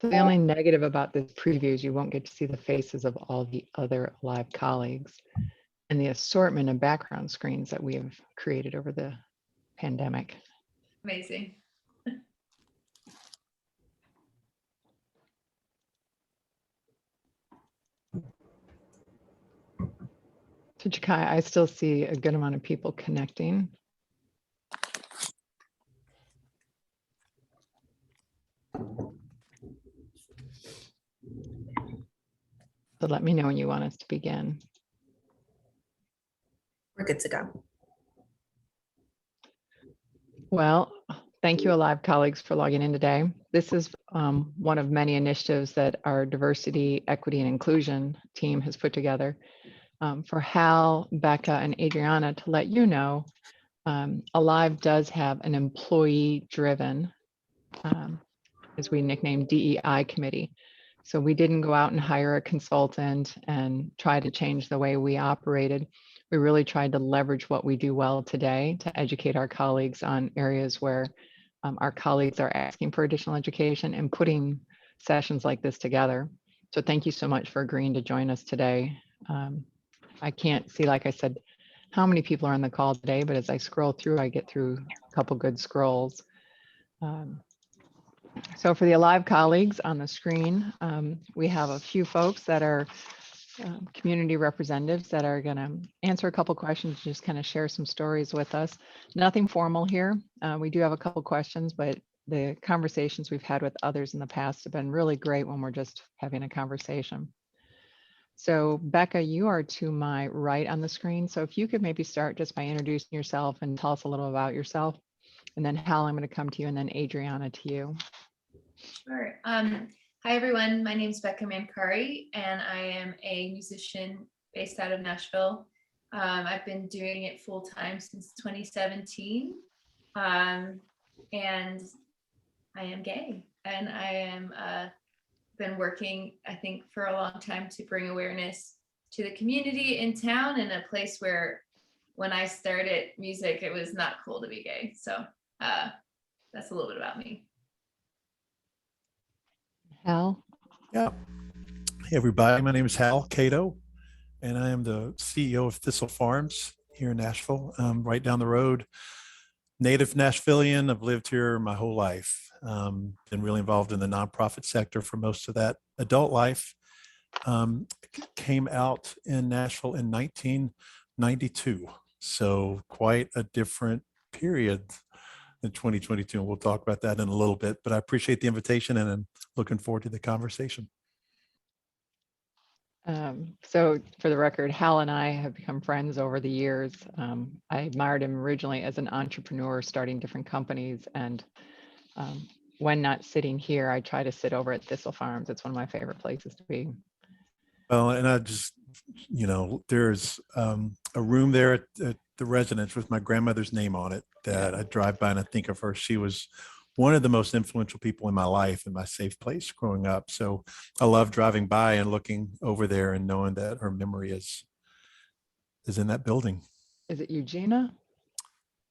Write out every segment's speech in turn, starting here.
So the only negative about this preview is you won't get to see the faces of all the other Alive colleagues and the assortment of background screens that we have created over the pandemic. Amazing. So Jakai, I still see a good amount of people connecting. So let me know when you want us to begin. We're good to go. Well, thank you, Alive colleagues, for logging in today. This is one of many initiatives that our diversity, equity, and inclusion team has put together for Hal, Becca, and Adrianna to let you know Alive does have an employee-driven, as we nickname DEI committee. So we didn't go out and hire a consultant and try to change the way we operated. We really tried to leverage what we do well today to educate our colleagues on areas where our colleagues are asking for additional education and putting sessions like this together. So thank you so much for agreeing to join us today. I can't see, like I said, how many people are on the call today, but as I scroll through, I get through a couple good scrolls. So for the Alive colleagues on the screen, we have a few folks that are community representatives that are going to answer a couple questions, just kind of share some stories with us. Nothing formal here. We do have a couple questions, but the conversations we've had with others in the past have been really great when we're just having a conversation. So Becca, you are to my right on the screen. So if you could maybe start just by introducing yourself and tell us a little about yourself. And then Hal, I'm going to come to you, and then Adrianna to you. Sure. Hi, everyone. My name is Becca Mancari, and I am a musician based out of Nashville. I've been doing it full time since 2017. And I am gay, and I am been working, I think, for a long time to bring awareness to the community in town, in a place where when I started music, it was not cool to be gay. So that's a little bit about me. Hal? Yeah. Hey, everybody. My name is Hal Cato, and I am the CEO of Thistle Farms here in Nashville, right down the road. Native Nashvilleian. I've lived here my whole life. Been really involved in the nonprofit sector for most of that adult life. Came out in Nashville in 1992. So quite a different period in 2022. And we'll talk about that in a little bit, but I appreciate the invitation and I'm looking forward to the conversation. So for the record, Hal and I have become friends over the years. I admired him originally as an entrepreneur starting different companies. And when not sitting here, I try to sit over at Thistle Farms. It's one of my favorite places to be. Well, and I just, there's a room there at the residence with my grandmother's name on it that I drive by and I think of her. She was one of the most influential people in my life and my safe place growing up. So I love driving by and looking over there and knowing that her memory is in that building. Is it Eugenia?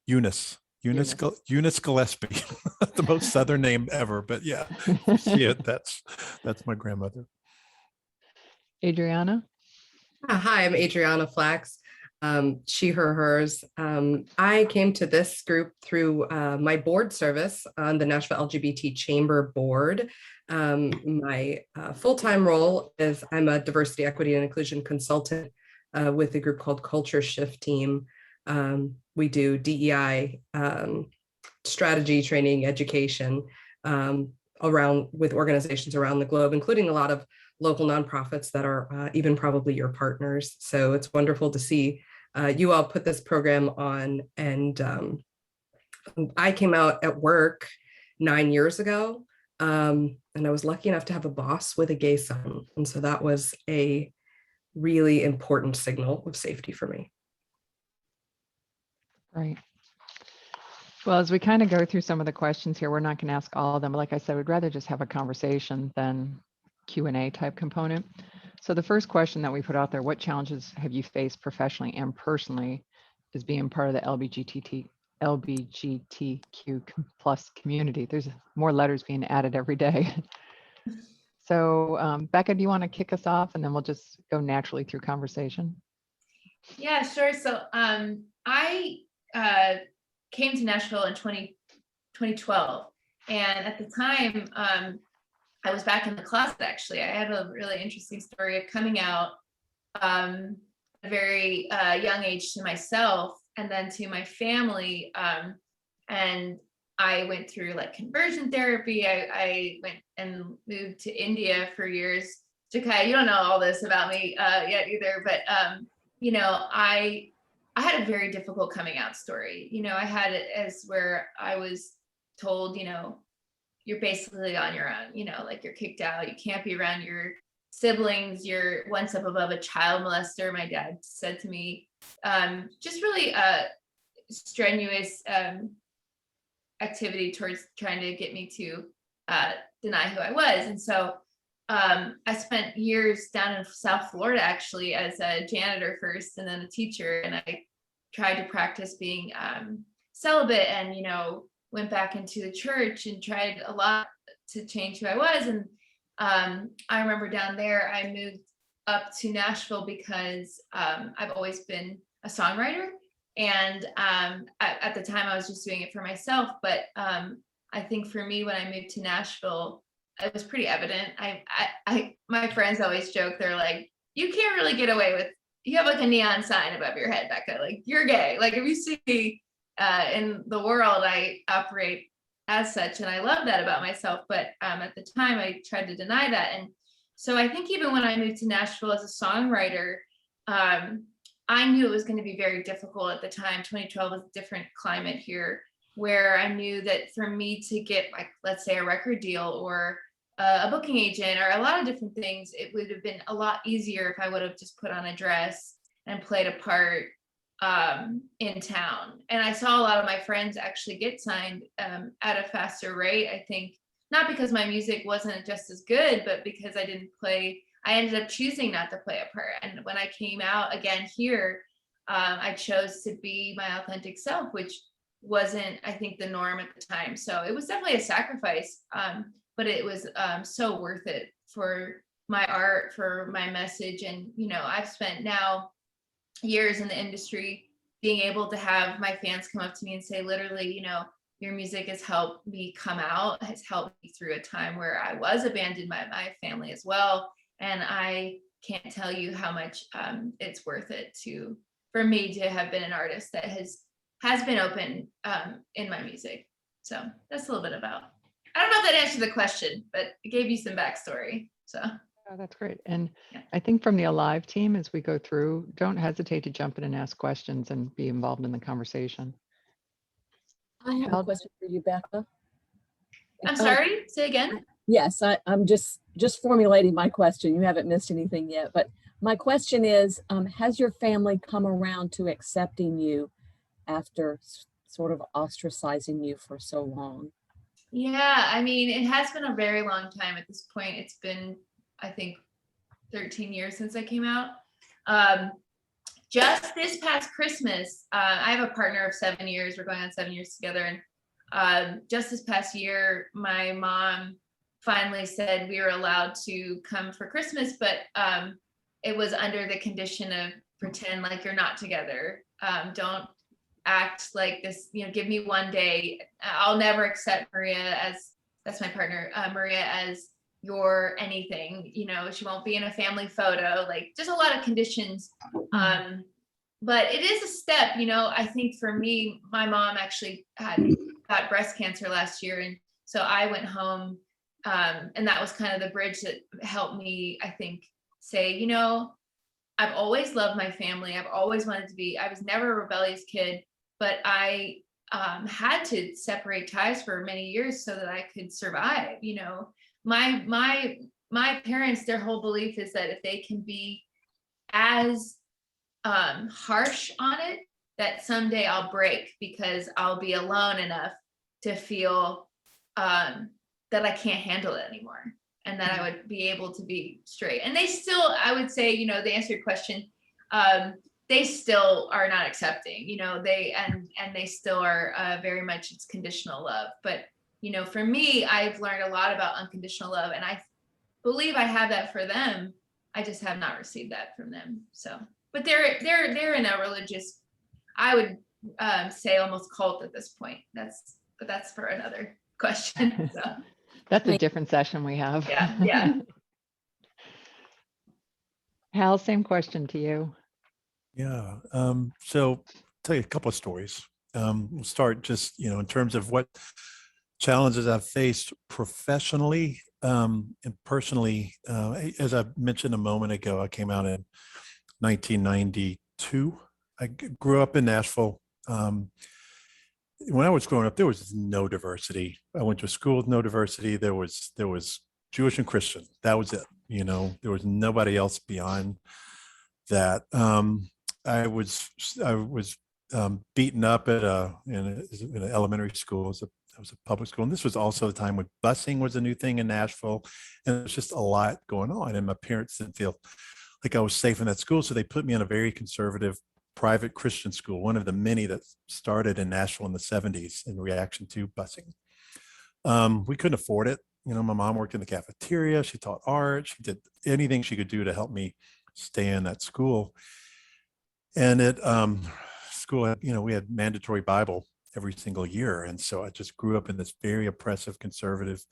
Eunice Gillespie, the most Southern name ever, but yeah, that's my grandmother. Adrianna? Hi, I'm Adrianna Flax. She, her, hers. I came to this group through my board service on the Nashville LGBT Chamber Board. My full-time role is I'm a diversity, equity, and inclusion consultant with a group called Culture Shift Team. We do DEI strategy, training, education around with organizations around the globe, including a lot of local nonprofits that are even probably your partners. So it's wonderful to see you all put this program on. And I came out at work 9 years ago, and I was lucky enough to have a boss with a gay son. And so that was a really important signal of safety for me. Right. Well, as we kind of go through some of the questions here, we're not going to ask all of them. But like I said, we'd rather just have a conversation than Q&A type component. So the first question that we put out there, what challenges have you faced professionally and personally as being part of the LGBTQ plus community. There's more letters being added every day. So Becca, do you want to kick us off and then we'll just go naturally through conversation? Yeah, sure. So I came to Nashville in 2012. And at the time, I was back in the closet, actually. I had a really interesting story of coming out at a very young age to myself and then to my family. And I went through like conversion therapy. I went and moved to India for years. Jakaya, you don't know all this about me yet either, but you know, I had a very difficult coming out story. You know, I had it as where I was told, you know, you're basically on your own, you know, like you're kicked out, you can't be around your siblings, you're one step above a child molester. My dad said to me, just really strenuous activity towards trying to get me to deny who I was. And so I spent years down in South Florida, actually, as a janitor first and then a teacher. And I tried to practice being celibate and, you know, went back into the church and tried a lot to change who I was. And I remember down there, I moved up to Nashville because I've always been a songwriter. And at the time I was just doing it for myself. But I think for me, when I moved to Nashville, it was pretty evident. My friends always joke, they're like, you can't really get away with, you have like a neon sign above your head, Becca, like you're gay. Like if you see in the world, I operate as such. And I love that about myself. But at the time I tried to deny that. And so I think even when I moved to Nashville as a songwriter, I knew it was going to be very difficult at the time. 2012 was a different climate here, where I knew that for me to get, like, let's say a record deal or a booking agent or a lot of different things, it would have been a lot easier if I would have just put on a dress and played a part in town. And I saw a lot of my friends actually get signed at a faster rate. I think not because my music wasn't just as good, but because I ended up choosing not to play a part. And when I came out again here, I chose to be my authentic self, which wasn't, I think, the norm at the time. So it was definitely a sacrifice, but it was so worth it for my art, for my message. And, you know, I've spent now years in the industry being able to have my fans come up to me and say, literally, you know, your music has helped me come out, has helped me through a time where I was abandoned by my family as well. And I can't tell you how much it's worth it for me to have been an artist that has been open in my music. So that's a little bit about, I don't know if that answered the question, but it gave you some backstory. So. Oh, that's great. And Yeah. I think from the Alive team, as we go through, don't hesitate to jump in and ask questions and be involved in the conversation. I have a question for you, Becca. I'm sorry, say again. Yes, I'm just formulating my question. You haven't missed anything yet, but my question is, has your family come around to accepting you after sort of ostracizing you for so long? Yeah, I mean, it has been a very long time at this point. It's been, I think, 13 years since I came out. Just this past Christmas, I have a partner of 7 years. We're going on 7 years together. And just this past year, my mom finally said we were allowed to come for Christmas, but it was under the condition of pretend like you're not together. Don't act like this, you know, give me one day. I'll never accept Maria as, that's my partner, Maria as your anything, you know, she won't be in a family photo, like just a lot of conditions. But it is a step, you know. I think for me, my mom actually got breast cancer last year. And so I went home and that was kind of the bridge that helped me, I think, say, you know, I've always loved my family. I've always wanted to be, I was never a rebellious kid, but I had to separate ties for many years so that I could survive. You know, my parents, their whole belief is that if they can be as harsh on it, that someday I'll break because I'll be alone enough to feel that I can't handle it anymore, and that I would be able to be straight. And they still, I would say, you know, to answer your question, they still are not accepting, you know, and they still are very much, it's conditional love. But, you know, for me, I've learned a lot about unconditional love, and I believe I have that for them. I just have not received that from them. So, but they're in a religious, I would say almost cult at this point. But that's for another question. So. That's a different session we have. Yeah. Hal, same question to you. Yeah. So tell you a couple of stories. We'll start just, in terms of what challenges I've faced professionally and personally. As I mentioned a moment ago, I came out in 1992. I grew up in Nashville. When I was growing up, there was no diversity. I went to a school with no diversity. There was Jewish and Christian. That was it. There was nobody else beyond that. I was beaten up in an elementary school. It was a public school, and this was also the time when busing was a new thing in Nashville, and there was just a lot going on. And my parents didn't feel like I was safe in that school, so they put me in a very conservative private Christian school, one of the many that started in Nashville in the 70s in reaction to busing. We couldn't afford it. My mom worked in the cafeteria. She taught art. She did anything she could do to help me stay in that school. And at school, we had mandatory Bible every single year. And so I just grew up in this very oppressive, conservative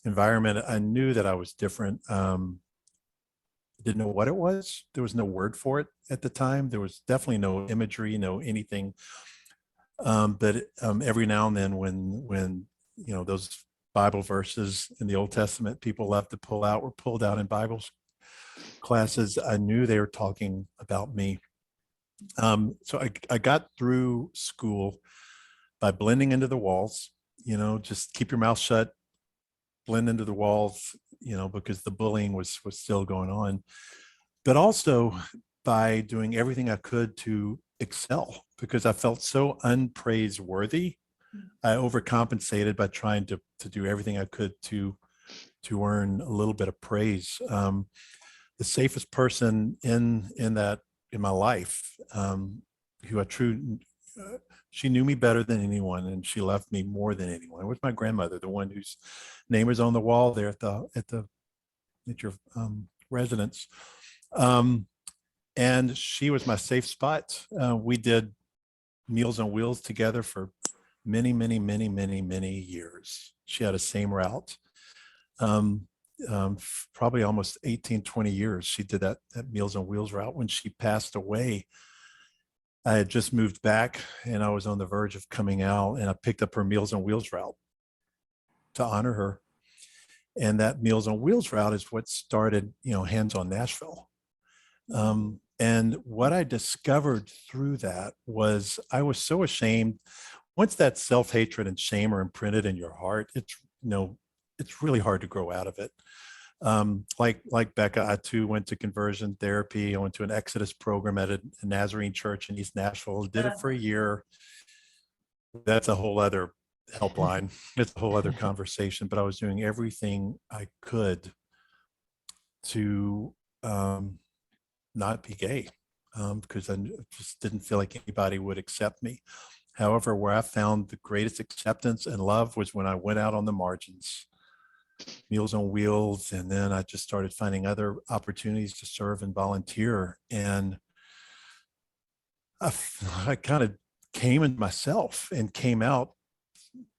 environment. I knew that I was different. Didn't know what it was. There was no word for it at the time. There was definitely no imagery, no anything. But every now and then when those Bible verses in the Old Testament people love to pull out were pulled out in Bible classes, I knew they were talking about me. So I got through school by blending into the walls, just keep your mouth shut, blend into the walls, because the bullying was still going on, but also by doing everything I could to excel, because I felt so unpraiseworthy. I overcompensated by trying to do everything I could to earn a little bit of praise. The safest person in my life, she knew me better than anyone, and she loved me more than anyone. It was my grandmother, the one whose name is on the wall there at your residence. And she was my safe spot. We did Meals on Wheels together for many, many, many, many, many years. She had the same route. Probably almost 18, 20 years she did that Meals on Wheels route. When she passed away, I had just moved back and I was on the verge of coming out, and I picked up her Meals on Wheels route to honor her. And that Meals on Wheels route is what started, Hands on Nashville. And what I discovered through that was I was so ashamed. Once that self-hatred and shame are imprinted in your heart, it's really hard to grow out of it. Like Becca, I too went to conversion therapy. I went to an Exodus program at a Nazarene church in East Nashville, did it for a year. That's a whole other helpline. It's a whole other conversation, but I was doing everything I could to not be gay, because I just didn't feel like anybody would accept me. However, where I found the greatest acceptance and love was when I went out on the margins, Meals on Wheels, and then I just started finding other opportunities to serve and volunteer. And I kind of came into myself and came out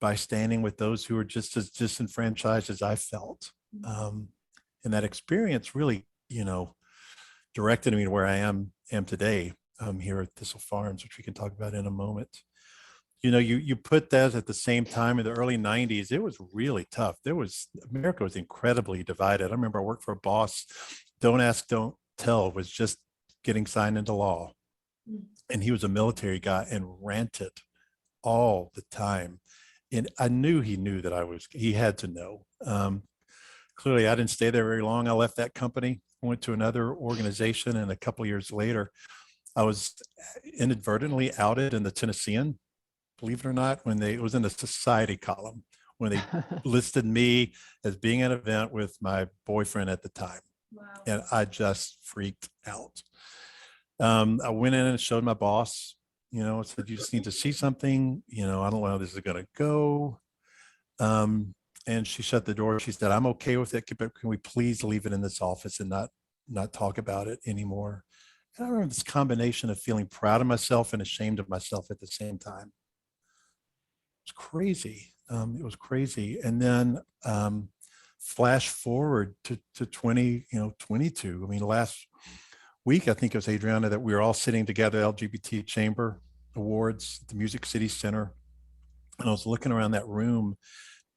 by standing with those who were just as disenfranchised as I felt. And that experience really, directed me to where I am today, here at Thistle Farms, which we can talk about in a moment. You put that at the same time in the early 90s, it was really tough. America was incredibly divided. I remember I worked for a boss, Don't Ask, Don't Tell was just getting signed into law. And he was a military guy and ranted all the time. And I knew he knew that he had to know. Clearly, I didn't stay there very long. I left that company, went to another organization, and a couple of years later, I was inadvertently outed in the Tennessean, believe it or not, it was in the society column, when they listed me as being at an event with my boyfriend at the time. Wow. And I just freaked out. I went in and showed my boss, said, you just need to see something, I don't know how this is going to go. And she shut the door. She said, I'm okay with it, but can we please leave it in this office and not talk about it anymore? And I remember this combination of feeling proud of myself and ashamed of myself at the same time. It was crazy. It was crazy. And then flash forward to 22. I mean, last week, I think it was Adrianna, that we were all sitting together, LGBT Chamber Awards at the Music City Center. And I was looking around that room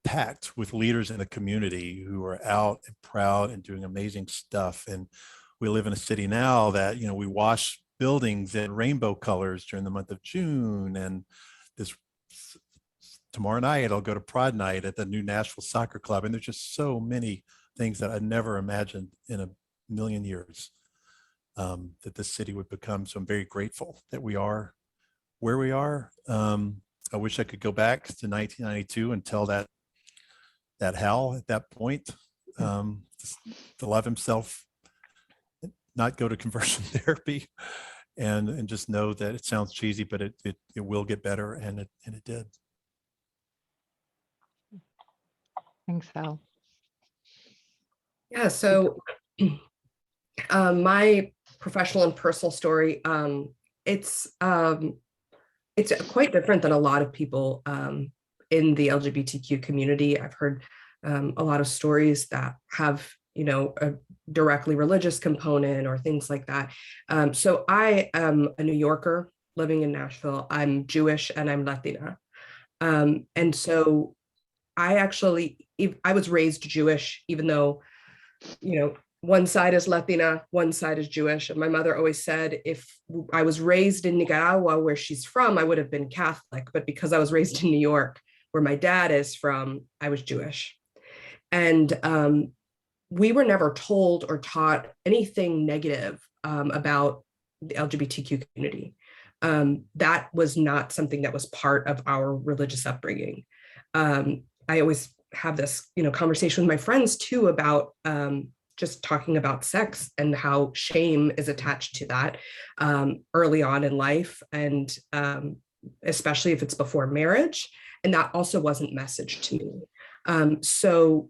packed with leaders in the community who are out and proud and doing amazing stuff. And we live in a city now that, we wash buildings in rainbow colors during the month of June. And tomorrow night, I'll go to Pride Night at the new Nashville Soccer Club. And there's just so many things that I never imagined in a million years that this city would become. So I'm very grateful that we are where we are. I wish I could go back to 1992 and tell that Hal at that point to love himself, not go to conversion therapy, and just know that it sounds cheesy, but it will get better, and it did. Thanks, Hal. Yeah, so my professional and personal story, it's quite different than a lot of people in the LGBTQ community. I've heard a lot of stories that have, a directly religious component or things like that. So I am a New Yorker living in Nashville. I'm Jewish and I'm Latina. And so I was raised Jewish, even though, one side is Latina, one side is Jewish. And my mother always said, if I was raised in Nicaragua, where she's from, I would have been Catholic. But because I was raised in New York, where my dad is from, I was Jewish. And we were never told or taught anything negative about the LGBTQ community. That was not something that was part of our religious upbringing. I always have this, conversation with my friends too about just talking about sex and how shame is attached to that early on in life, and especially if it's before marriage. And that also wasn't messaged to me. So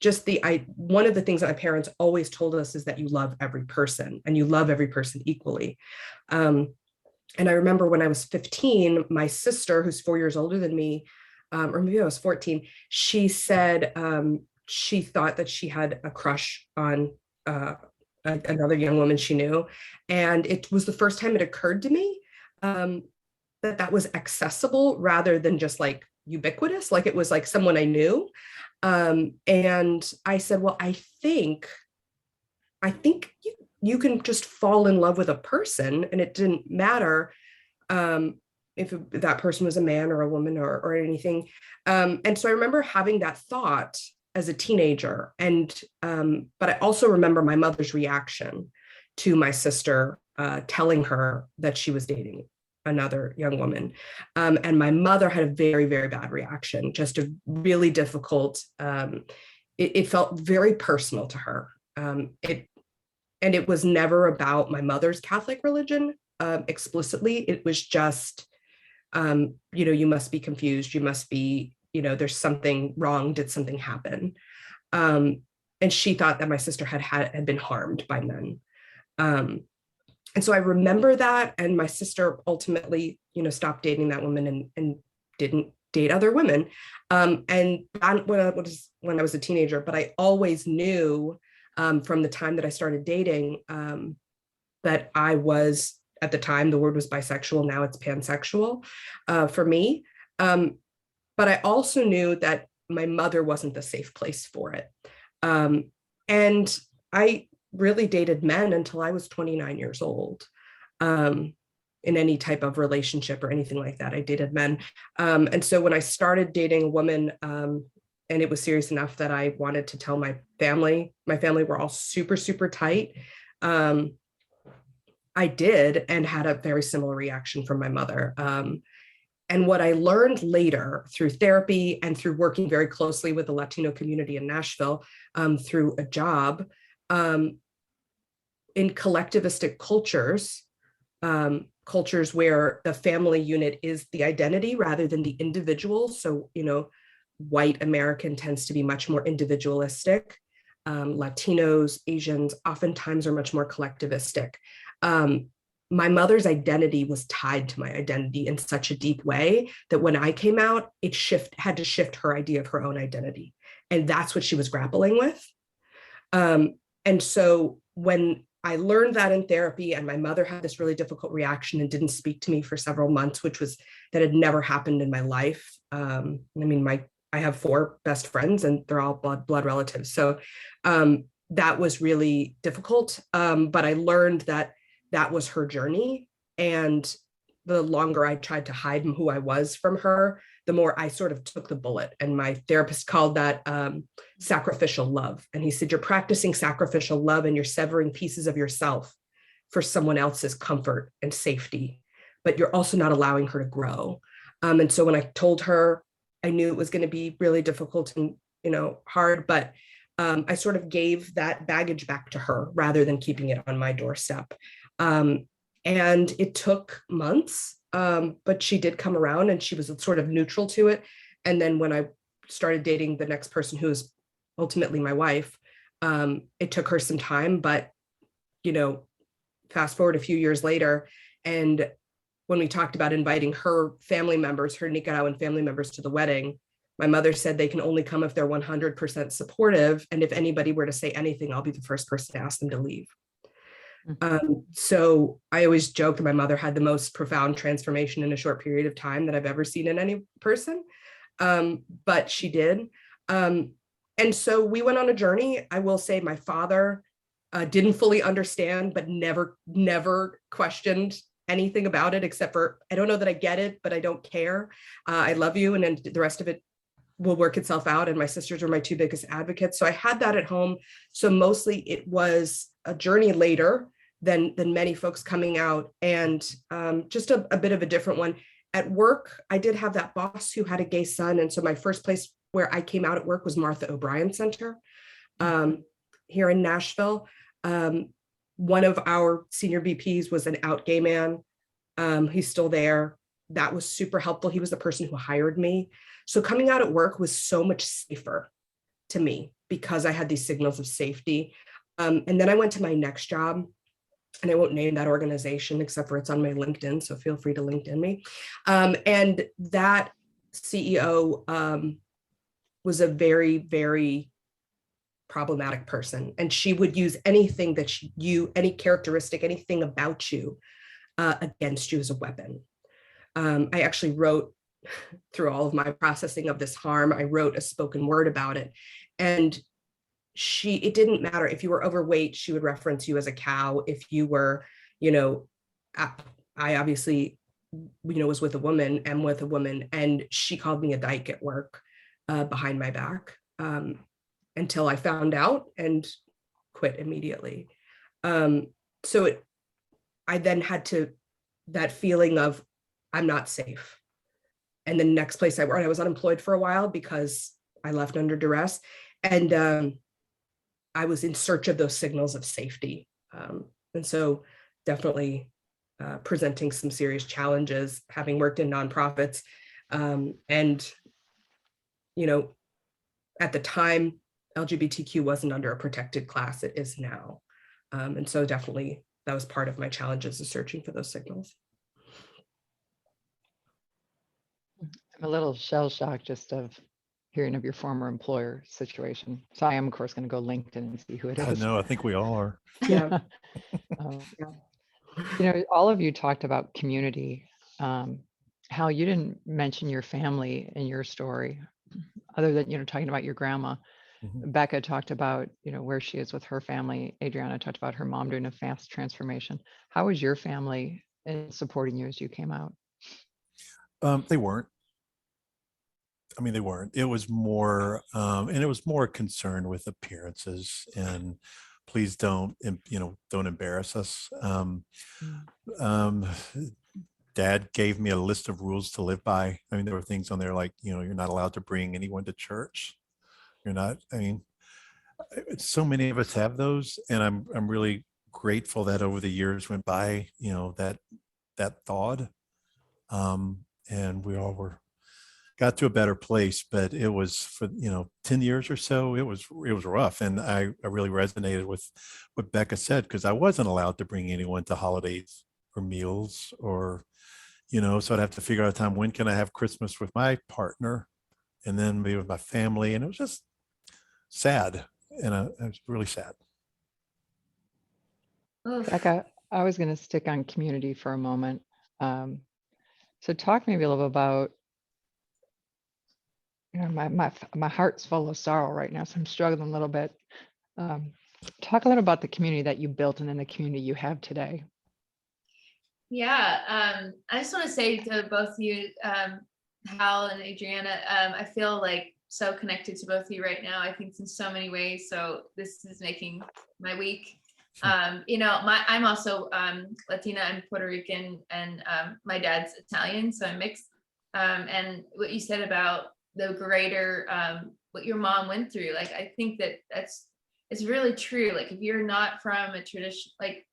just one of the things that my parents always told us is that you love every person and you love every person equally. And I remember when I was 15, my sister, who's 4 years older than me, or maybe I was 14, she said she thought that she had a crush on another young woman she knew. And it was the first time it occurred to me that was accessible rather than just like ubiquitous, like it was like someone I knew. And I said, well, I think you can just fall in love with a person, and it didn't matter if that person was a man or a woman or anything. And so I remember having that thought as a teenager, and but I also remember my mother's reaction to my sister telling her that she was dating another young woman. And my mother had a very, very bad reaction, just a really difficult, it felt very personal to her. And it was never about my mother's Catholic religion explicitly. It was just, you must be confused. You must be, there's something wrong. Did something happen? And she thought that my sister had been harmed by men. And so I remember that, and my sister ultimately, stopped dating that woman and didn't date other women. And that when I was a teenager, but I always knew from the time that I started dating that I was, at the time, the word was bisexual, now it's pansexual for me. But I also knew that my mother wasn't the safe place for it. And I really dated men until I was 29 years old. In any type of relationship or anything like that, I dated men. And so when I started dating a woman, and it was serious enough that I wanted to tell my family were all super, super tight. I did, and had a very similar reaction from my mother. And what I learned later through therapy and through working very closely with the Latino community in Nashville through a job, in collectivistic cultures, cultures where the family unit is the identity rather than the individual. So, white American tends to be much more individualistic. Latinos, Asians oftentimes are much more collectivistic. My mother's identity was tied to my identity in such a deep way that when I came out, it had to shift her idea of her own identity. And that's what she was grappling with. And so when I learned that in therapy, and my mother had this really difficult reaction and didn't speak to me for several months, that had never happened in my life. I have 4 best friends and they're all blood relatives. So that was really difficult. But I learned that was her journey. And the longer I tried to hide who I was from her, the more I sort of took the bullet. And my therapist called that sacrificial love. And he said, you're practicing sacrificial love and you're severing pieces of yourself for someone else's comfort and safety, but you're also not allowing her to grow. And so when I told her, I knew it was going to be really difficult and, hard, but I sort of gave that baggage back to her rather than keeping it on my doorstep. And it took months, but she did come around and she was sort of neutral to it. And then when I started dating the next person who was ultimately my wife, it took her some time, but, fast forward a few years later, and when we talked about inviting her family members, her Nicaraguan family members to the wedding, my mother said they can only come if they're 100% supportive. And if anybody were to say anything, I'll be the first person to ask them to leave. So I always joke that my mother had the most profound transformation in a short period of time that I've ever seen in any person. But she did. And so we went on a journey. I will say my father didn't fully understand, but never questioned anything about it, except for, I don't know that I get it, but I don't care. I love you. And then the rest of it will work itself out. And my sisters were my 2 biggest advocates. So I had that at home. So mostly it was a journey later than many folks coming out, and just a bit of a different one. At work, I did have that boss who had a gay son. And so my first place where I came out at work was Martha O'Brien Center here in Nashville. One of our senior VPs was an out gay man. He's still there. That was super helpful. He was the person who hired me. So coming out at work was so much safer to me because I had these signals of safety. And then I went to my next job, and I won't name that organization except for it's on my LinkedIn. So feel free to LinkedIn me. And that CEO was a very, very problematic person. And she would use anything that any characteristic, anything about you against you as a weapon. I actually wrote, through all of my processing of this harm, I wrote a spoken word about it. And it didn't matter if you were overweight, she would reference you as a cow. If you were, I obviously, was with a woman, am with a woman, and she called me a dyke at work behind my back until I found out and quit immediately. I then had that feeling of, I'm not safe. And the next place I worked, I was unemployed for a while because I left under duress. And I was in search of those signals of safety. And so definitely presenting some serious challenges, having worked in nonprofits. And, at the time, LGBTQ wasn't under a protected class, it is now. And so definitely that was part of my challenges, is searching for those signals. I'm a little shell shocked just of hearing of your former employer situation. So I am, of course, going to go LinkedIn and see who it is. I know, I think we all are. Yeah. All of you talked about community. Hal, you didn't mention your family in your story, other than, talking about your grandma. Mhm. Becca talked about, where she is with her family. Adrianna talked about her mom doing a fast transformation. How was your family in supporting you as you came out? They weren't. They weren't. It was more, and it was more concerned with appearances and please don't embarrass us. Dad gave me a list of rules to live by. There were things on there like, you're not allowed to bring anyone to church. You're not, so many of us have those. And I'm really grateful that over the years went by, that that thawed. And we all got to a better place, but it was for 10 years or so, it was rough. And I really resonated with what Becca said, because I wasn't allowed to bring anyone to holidays or meals, or so I'd have to figure out a time, when can I have Christmas with my partner and then maybe with my family. And it was just sad, and it was really sad. Oof. Becca, I was going to stick on community for a moment. So talk maybe a little bit about, my heart's full of sorrow right now, so I'm struggling a little bit. Talk a little about the community that you built and then the community you have today. Yeah, I just want to say to both you, Hal and Adrianna, I feel like so connected to both of you right now. I think in so many ways. So this is making my week. I'm also Latina and Puerto Rican, and my dad's Italian, so I'm mixed. And what you said about the greater, what your mom went through, like, I think it's really true. Like, if you're not from a tradition, like,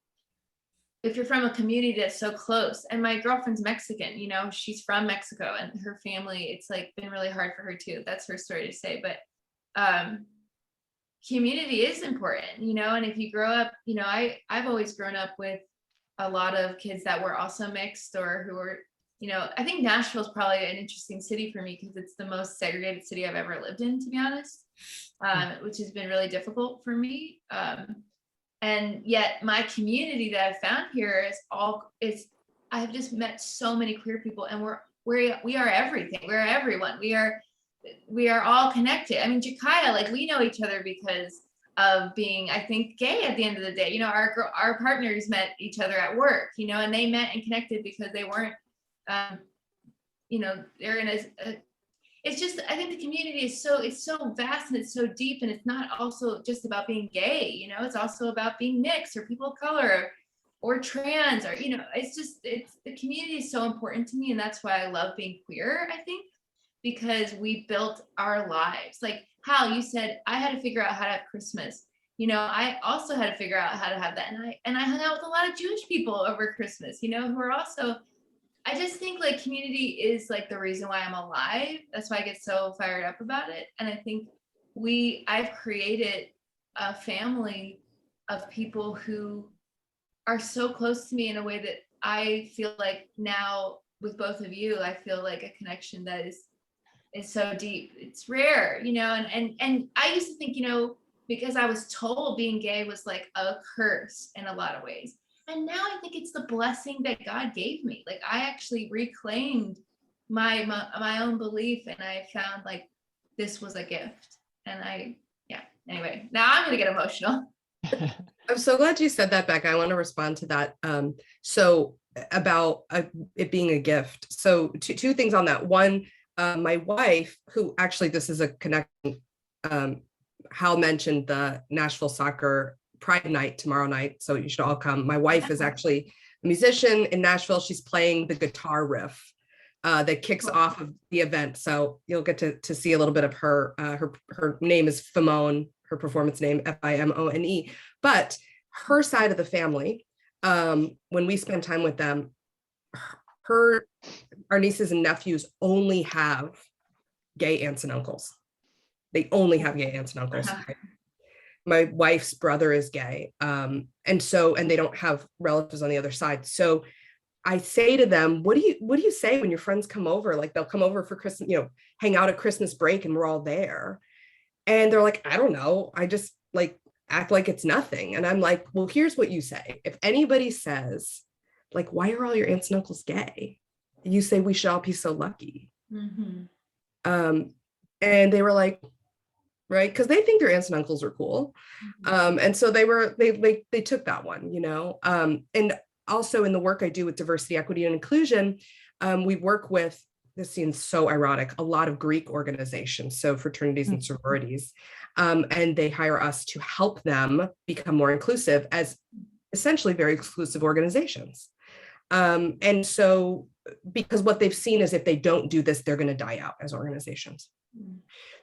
if you're from a community that's so close, and my girlfriend's Mexican, she's from Mexico, and her family, it's like been really hard for her too. That's her story to say, but community is important, and if you grow up, I've always grown up with a lot of kids that were also mixed, or who were, I think Nashville is probably an interesting city for me because it's the most segregated city I've ever lived in, to be honest, which has been really difficult for me. And yet my community that I found here I've just met so many queer people, and we are everything. We're everyone. We are all connected. I mean, Jakaya, like, we know each other because of being, I think, gay at the end of the day. Our partners met each other at work, and they met and connected because they weren't, they're in it's just, I think the community is it's so vast and it's so deep, and it's not also just about being gay, it's also about being mixed or people of color or trans, or, the community is so important to me. And that's why I love being queer, I think, because we built our lives. Like, Hal, you said, I had to figure out how to have Christmas. I also had to figure out how to have that. And I hung out with a lot of Jewish people over Christmas, who are also, I just think, like, community is like the reason why I'm alive. That's why I get so fired up about it. And I think I've created a family of people who are so close to me in a way that I feel like now with both of you, I feel like a connection that is so deep. It's rare, and I used to think, because I was told being gay was like a curse in a lot of ways. And now I think it's the blessing that God gave me. Like, I actually reclaimed my own belief, and I found like this was a gift. And anyway, now I'm going to get emotional. I'm so glad you said that, Becca. I want to respond to that. So about it being a gift. So two things on that. One, my wife, who actually, this is a connection. Hal mentioned the Nashville Soccer Pride Night tomorrow night, so you should all come. My wife is actually a musician in Nashville. She's playing the guitar riff that kicks off of the event. So you'll get to see a little bit of her. Her name is Fimone, her performance name, Fimone. But her side of the family, when we spend time with them, our nieces and nephews only have gay aunts and uncles. They only have gay aunts and uncles. Uh-huh. My wife's brother is gay. And they don't have relatives on the other side. So I say to them, what do you say when your friends come over? Like, they'll come over for Christmas, hang out at Christmas break, and we're all there. And they're like, I don't know. I just like act like it's nothing. And I'm like, well, here's what you say. If anybody says, like, why are all your aunts and uncles gay? You say, we should all be so lucky. Mm-hmm. And they were like, right, because they think their aunts and uncles are cool. And so they took that one, and also in the work I do with diversity, equity, and inclusion, we work with, this seems so ironic, a lot of Greek organizations, so fraternities and sororities, and they hire us to help them become more inclusive as essentially very exclusive organizations. And so, because what they've seen is if they don't do this, they're going to die out as organizations.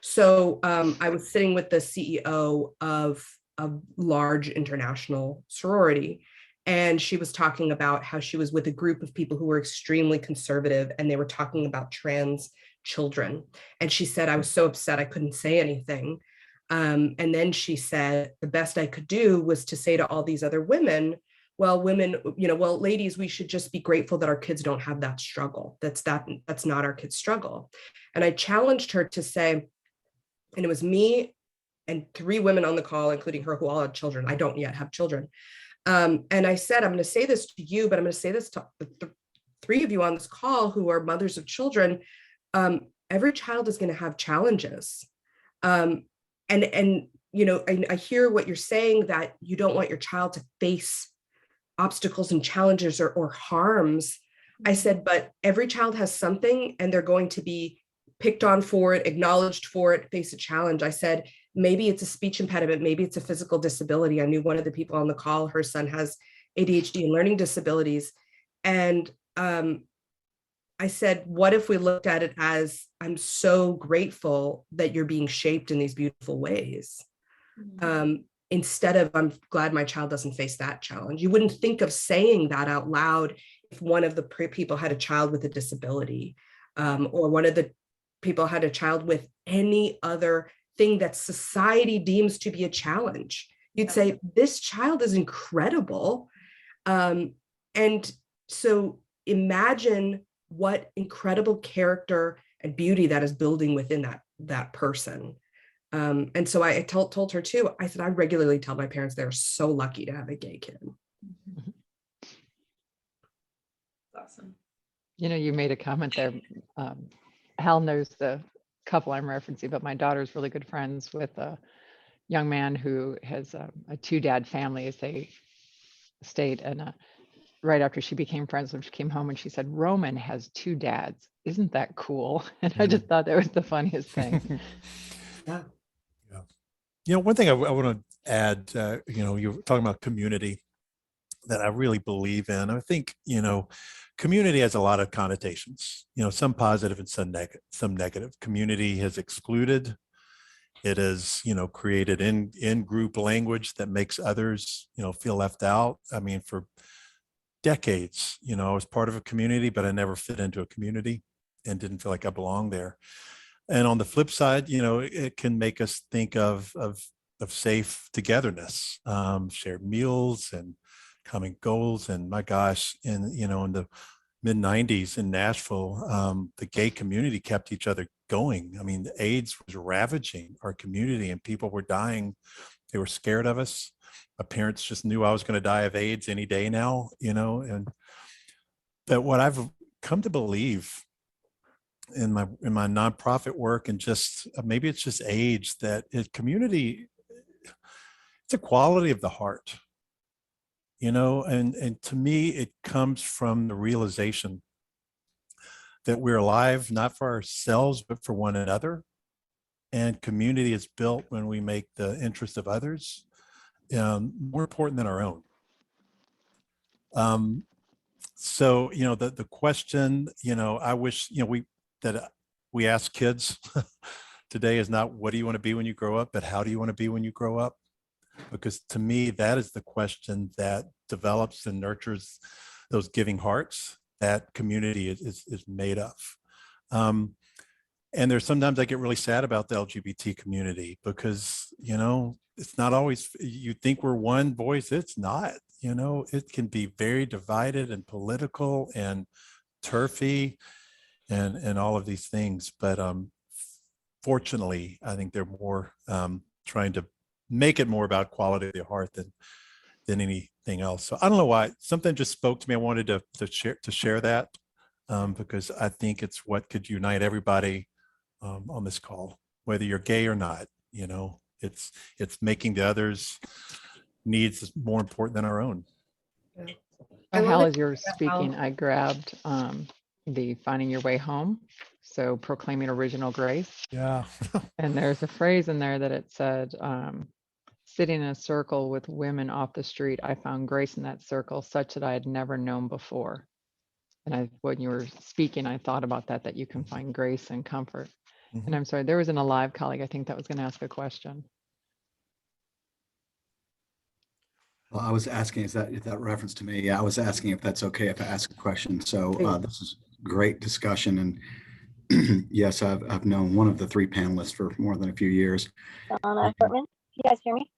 So I was sitting with the CEO of a large international sorority, And she was talking about how she was with a group of people who were extremely conservative, and they were talking about trans children. And she said, I was so upset I couldn't say anything. And then she said, the best I could do was to say to all these other women, well, women, well, ladies, we should just be grateful that our kids don't have that struggle. That's not our kids' struggle. And I challenged her to say, and it was me and 3 women on the call, including her, who all had children. I don't yet have children. And I said, I'm going to say this to you, but I'm going to say this to the 3 of you on this call who are mothers of children. Every child is going to have challenges. And I hear what you're saying, that you don't want your child to face obstacles and challenges or harms. I said, but every child has something, and they're going to be picked on for it, acknowledged for it, face a challenge. I said, maybe it's a speech impediment, maybe it's a physical disability. I knew one of the people on the call, her son has ADHD and learning disabilities. And I said, what if we looked at it as, I'm so grateful that you're being shaped in these beautiful ways. Instead of, I'm glad my child doesn't face that challenge. You wouldn't think of saying that out loud if one of the people had a child with a disability, or one of the people had a child with any other thing that society deems to be a challenge. You'd say, this child is incredible. And so imagine what incredible character and beauty that is building within that person. And so I told her too, I said, I regularly tell my parents they're so lucky to have a gay kid. Awesome. You made a comment there. Hal knows the couple I'm referencing, but my daughter's really good friends with a young man who has a 2-dad family, as they state. And right after she became friends, when she came home, and she said, Roman has 2 dads. Isn't that cool? And I just thought that was the funniest thing. Yeah. One thing I want to add, you're talking about community that I really believe in. I think, community has a lot of connotations, some positive and some negative. Community has excluded. It is, created in group language that makes others, feel left out. I mean, for decades, I was part of a community, but I never fit into a community and didn't feel like I belonged there. And on the flip side, it can make us think of safe togetherness, shared meals and common goals. And my gosh, in the mid 90s in Nashville, the gay community kept each other going. I mean, AIDS was ravaging our community and people were dying. They were scared of us. My parents just knew I was going to die of AIDS any day now, and that what I've come to believe in my nonprofit work, and just maybe it's just age, that community, it's a quality of the heart, and to me, it comes from the realization that we're alive, not for ourselves, but for one another. And community is built when we make the interest of others more important than our own. So, the question, I wish, we ask kids today is not, what do you want to be when you grow up, but how do you want to be when you grow up? Because to me, that is the question that develops and nurtures those giving hearts that community is made of. And there's sometimes I get really sad about the LGBT community because, it's not always, you think we're one voice. It's not, it can be very divided and political and turfy and all of these things. But fortunately, I think they're more trying to make it more about quality of the heart than anything else. So I don't know why, something just spoke to me. I wanted to share that because I think it's what could unite everybody on this call, whether you're gay or not. It's making the others' needs more important than our own. Hal, as you're speaking, I grabbed the Finding Your Way Home. So proclaiming original grace. Yeah. And there's a phrase in there that it said, sitting in a circle with women off the street, I found grace in that circle such that I had never known before. And when you were speaking, I thought about that you can find grace and comfort. Mm-hmm. And I'm sorry, there was an alive colleague, I think, that was going to ask a question. Well, I was asking, is that reference to me? Yeah, I was asking if that's okay if I ask a question. So this is great discussion. And yes, I've known one of the three panelists for more than a few years. Donna Portman, you guys hear me?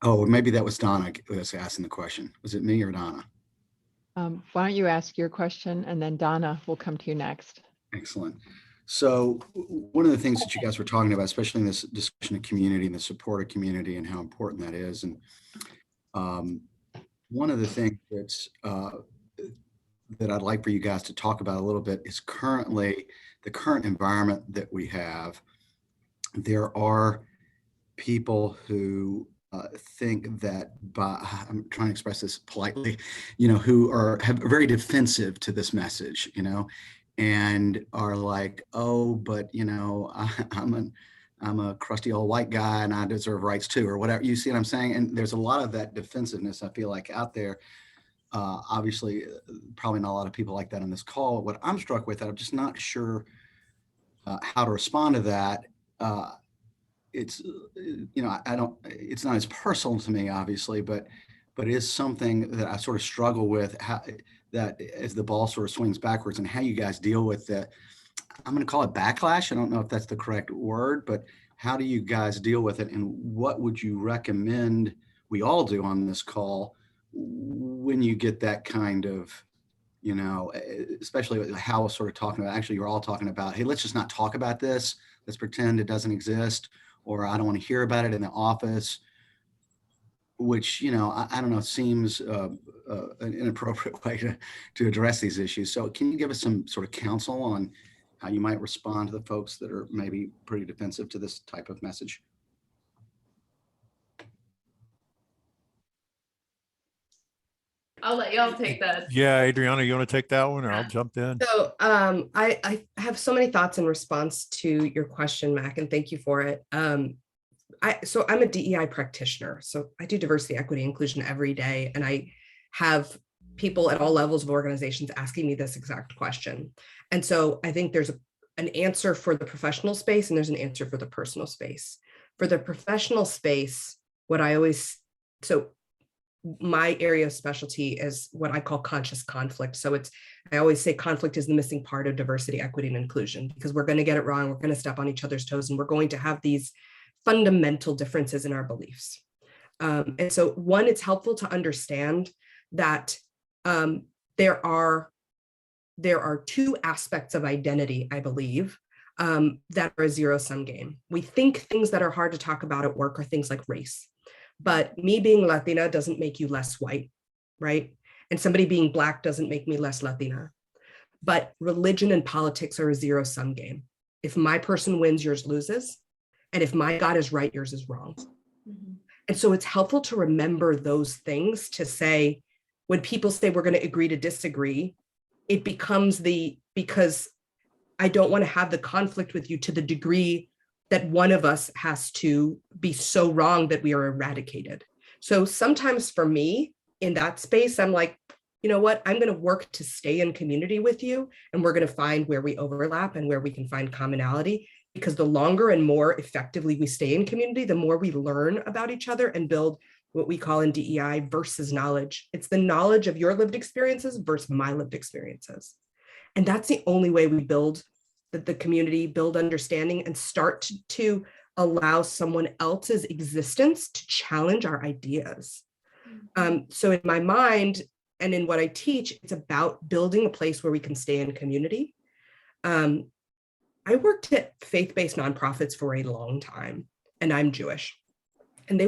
Oh, maybe that was Donna who was asking the question. Was it me or Donna? Why don't you ask your question and then Donna will come to you next. Excellent. So one of the things that you guys were talking about, especially in this discussion of community and the support of community and how important that is. And one of the things that's that I'd like for you guys to talk about a little bit is currently the current environment that we have. There are people who think that I'm trying to express this politely, who are very defensive to this message, and are like, oh, but I'm a crusty old white guy and I deserve rights too, or whatever. You see what I'm saying? And there's a lot of that defensiveness, I feel like, out there. Obviously, probably not a lot of people like that on this call. What I'm struck with, I'm just not sure how to respond to that. It's, it's not as personal to me, obviously, but it is something that I sort of struggle with, how that as the ball sort of swings backwards, and how you guys deal with that. I'm going to call it backlash. I don't know if that's the correct word, but how do you guys deal with it? And what would you recommend we all do on this call when you get that kind of, especially how we're sort of talking about, actually, you're all talking about, hey, let's just not talk about this. Let's pretend it doesn't exist, or I don't want to hear about it in the office, which, I don't know, seems an inappropriate way to address these issues. So can you give us some sort of counsel on how you might respond to the folks that are maybe pretty defensive to this type of message? I'll let y'all take that. Yeah, Adriana, you want to take that one, or I'll jump in? So I have so many thoughts in response to your question, Mac, and thank you for it. So I'm a DEI practitioner. So I do diversity, equity, inclusion every day. And I have people at all levels of organizations asking me this exact question. And so I think there's an answer for the professional space and there's an answer for the personal space. For the professional space, my area of specialty is what I call conscious conflict. So I always say conflict is the missing part of diversity, equity, and inclusion, because we're going to get it wrong. We're going to step on each other's toes, and we're going to have these fundamental differences in our beliefs. And so one, it's helpful to understand that there are two aspects of identity, I believe, that are a zero-sum game. We think things that are hard to talk about at work are things like race. But me being Latina doesn't make you less white, right? And somebody being Black doesn't make me less Latina. But religion and politics are a zero-sum game. If my person wins, yours loses. And if my God is right, yours is wrong. Mm-hmm. And so it's helpful to remember those things, to say, when people say we're going to agree to disagree, it becomes because I don't want to have the conflict with you to the degree that one of us has to be so wrong that we are eradicated. So sometimes for me in that space, I'm like, you know what, I'm going to work to stay in community with you, and we're going to find where we overlap and where we can find commonality, because the longer and more effectively we stay in community, the more we learn about each other and build what we call in DEI versus knowledge. It's the knowledge of your lived experiences versus my lived experiences. And that's the only way we build the community, build understanding, and start to allow someone else's existence to challenge our ideas. So in my mind and in what I teach, it's about building a place where we can stay in community. I worked at faith-based nonprofits for a long time, and I'm Jewish. And I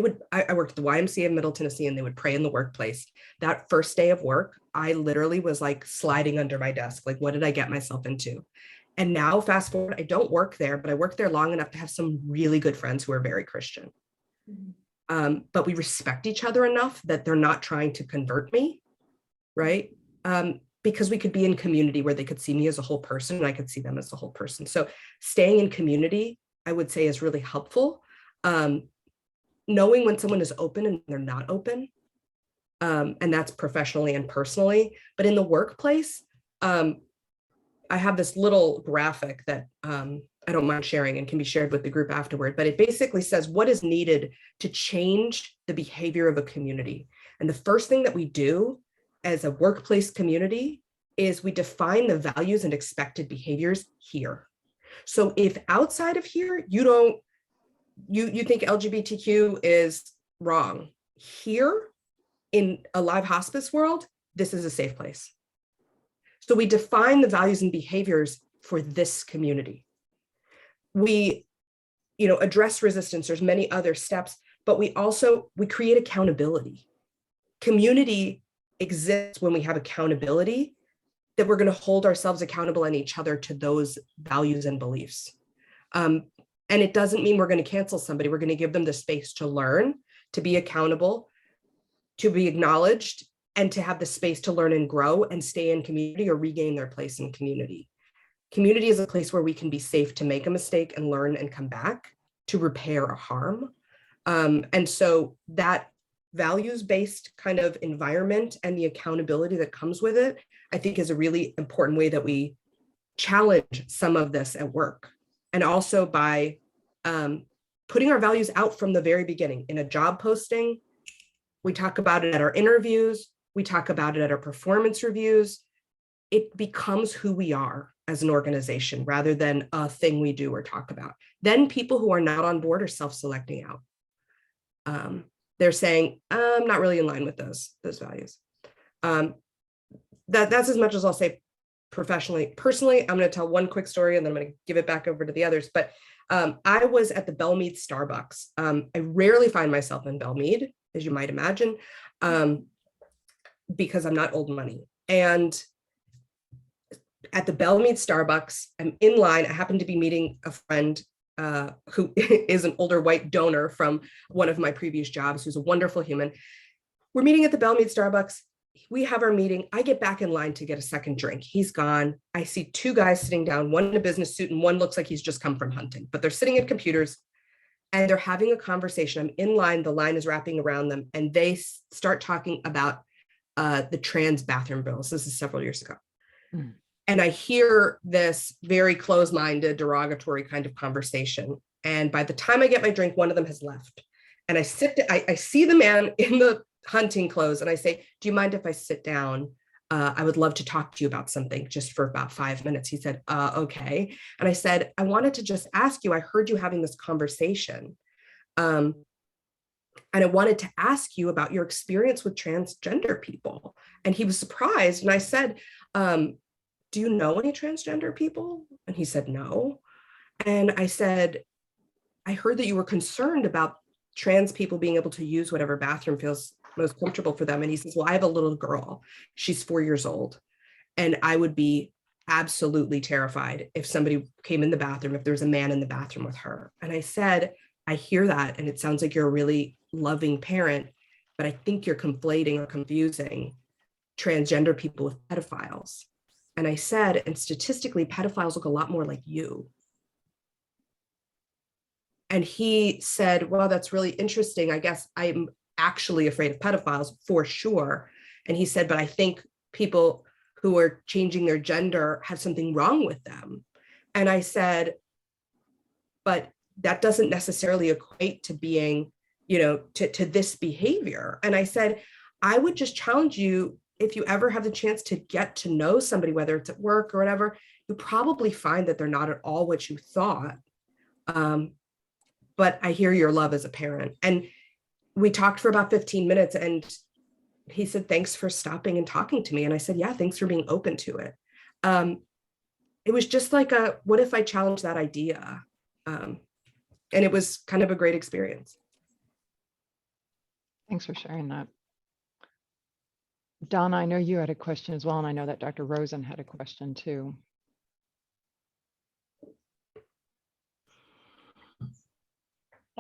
worked at the YMCA of Middle Tennessee, and they would pray in the workplace. That first day of work, I literally was like sliding under my desk. Like, what did I get myself into? And now fast forward, I don't work there, but I worked there long enough to have some really good friends who are very Christian. Mm-hmm. But we respect each other enough that they're not trying to convert me, right? Because we could be in community where they could see me as a whole person and I could see them as a whole person. So staying in community, I would say, is really helpful. Knowing when someone is open and they're not open, and that's professionally and personally. But in the workplace, I have this little graphic that I don't mind sharing and can be shared with the group afterward, but it basically says what is needed to change the behavior of a community. And the first thing that we do as a workplace community is we define the values and expected behaviors here. So if outside of here, you think LGBTQ is wrong, here in a live hospice world, this is a safe place. So we define the values and behaviors for this community. We, address resistance. There's many other steps, but we create accountability. Community exists when we have accountability, that we're going to hold ourselves accountable and each other to those values and beliefs. And it doesn't mean we're going to cancel somebody. We're going to give them the space to learn, to be accountable, to be acknowledged, and to have the space to learn and grow and stay in community or regain their place in community. Community is a place where we can be safe to make a mistake and learn and come back to repair a harm. And so that values-based kind of environment and the accountability that comes with it, I think is a really important way that we challenge some of this at work. And also by putting our values out from the very beginning in a job posting. We talk about it at our interviews. We talk about it at our performance reviews. It becomes who we are as an organization rather than a thing we do or talk about. Then people who are not on board are self-selecting out. They're saying, I'm not really in line with those values. That's as much as I'll say professionally. Personally, I'm going to tell one quick story and then I'm going to give it back over to the others. But I was at the Belmead Starbucks. I rarely find myself in Belmead, as you might imagine, because I'm not old money. And at the Belmead Starbucks, I'm in line. I happen to be meeting a friend who is an older white donor from one of my previous jobs, who's a wonderful human. We're meeting at the Belmead Starbucks. We have our meeting. I get back in line to get a second drink. He's gone. I see two guys sitting down, one in a business suit and one looks like he's just come from hunting, but they're sitting at computers and they're having a conversation. I'm in line. The line is wrapping around them and they start talking about the trans bathroom bills. This is several years ago. Mm. And I hear this very closed-minded, derogatory kind of conversation. And by the time I get my drink, one of them has left. And I see the man in the hunting clothes and I say, do you mind if I sit down? I would love to talk to you about something just for about 5 minutes. He said, okay. And I said, I wanted to just ask you, I heard you having this conversation. And I wanted to ask you about your experience with transgender people. And he was surprised. And I said, do you know any transgender people? And he said, no. And I said, I heard that you were concerned about trans people being able to use whatever bathroom feels most comfortable for them. And he says, well, I have a little girl. She's 4 years old. And I would be absolutely terrified if somebody came in the bathroom, if there was a man in the bathroom with her. And I said, I hear that. And it sounds like you're a really loving parent, but I think you're conflating or confusing transgender people with pedophiles. And I said, and statistically, pedophiles look a lot more like you. And he said, well, that's really interesting. I guess I'm actually afraid of pedophiles for sure. And he said, but I think people who are changing their gender have something wrong with them. And I said, but that doesn't necessarily equate to being, to this behavior. And I said, I would just challenge you, if you ever have the chance to get to know somebody, whether it's at work or whatever, you probably find that they're not at all what you thought. But I hear your love as a parent. And we talked for about 15 minutes and he said, thanks for stopping and talking to me. And I said, yeah, thanks for being open to it. It was just like what if I challenged that idea? And it was kind of a great experience. Thanks for sharing that. Donna, I know you had a question as well, and I know that Dr. Rosen had a question too.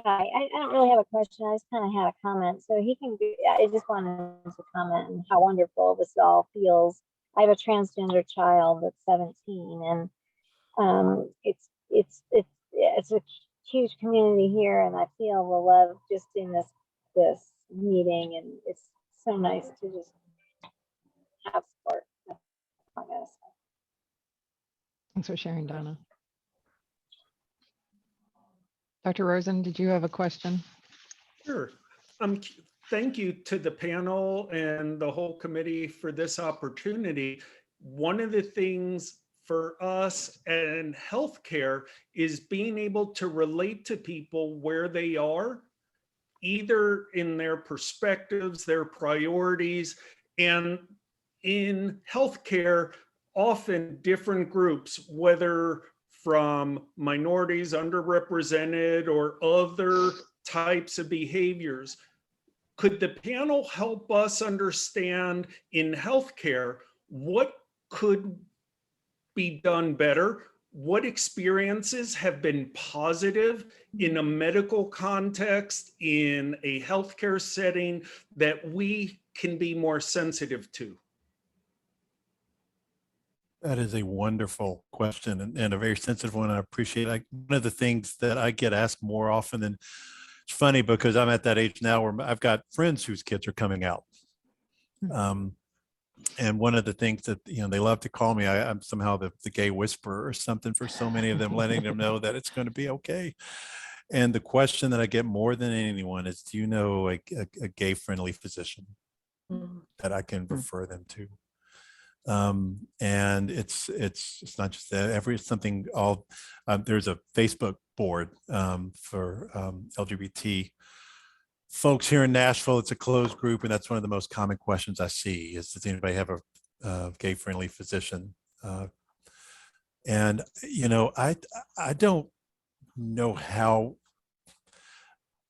Hi, I don't really have a question. I just kind of had a comment. So I just wanted to comment on how wonderful this all feels. I have a transgender child that's 17, and it's a huge community here, and I feel the love just in this meeting, and it's so nice to just have support. Thanks for sharing, Donna. Dr. Rosen, did you have a question? Sure. thank you to the panel and the whole committee for this opportunity. One of the things for us in healthcare is being able to relate to people where they are, either in their perspectives, their priorities, and in healthcare, often different groups, whether from minorities, underrepresented, or other types of behaviors. Could the panel help us understand in healthcare what could be done better? What experiences have been positive in a medical context, in a healthcare setting, that we can be more sensitive to? That is a wonderful question and a very sensitive one. I appreciate it. One of the things that I get asked more often than, it's funny because I'm at that age now where I've got friends whose kids are coming out. And one of the things that, they love to call me, I'm somehow the gay whisperer or something for so many of them, letting them know that it's going to be okay. And the question that I get more than anyone is, do you know a gay friendly physician that I can refer them to? And it's not just that, something all, there's a Facebook board for LGBT folks here in Nashville. It's a closed group, and that's one of the most common questions I see is, does anybody have a gay friendly physician? And I don't know how,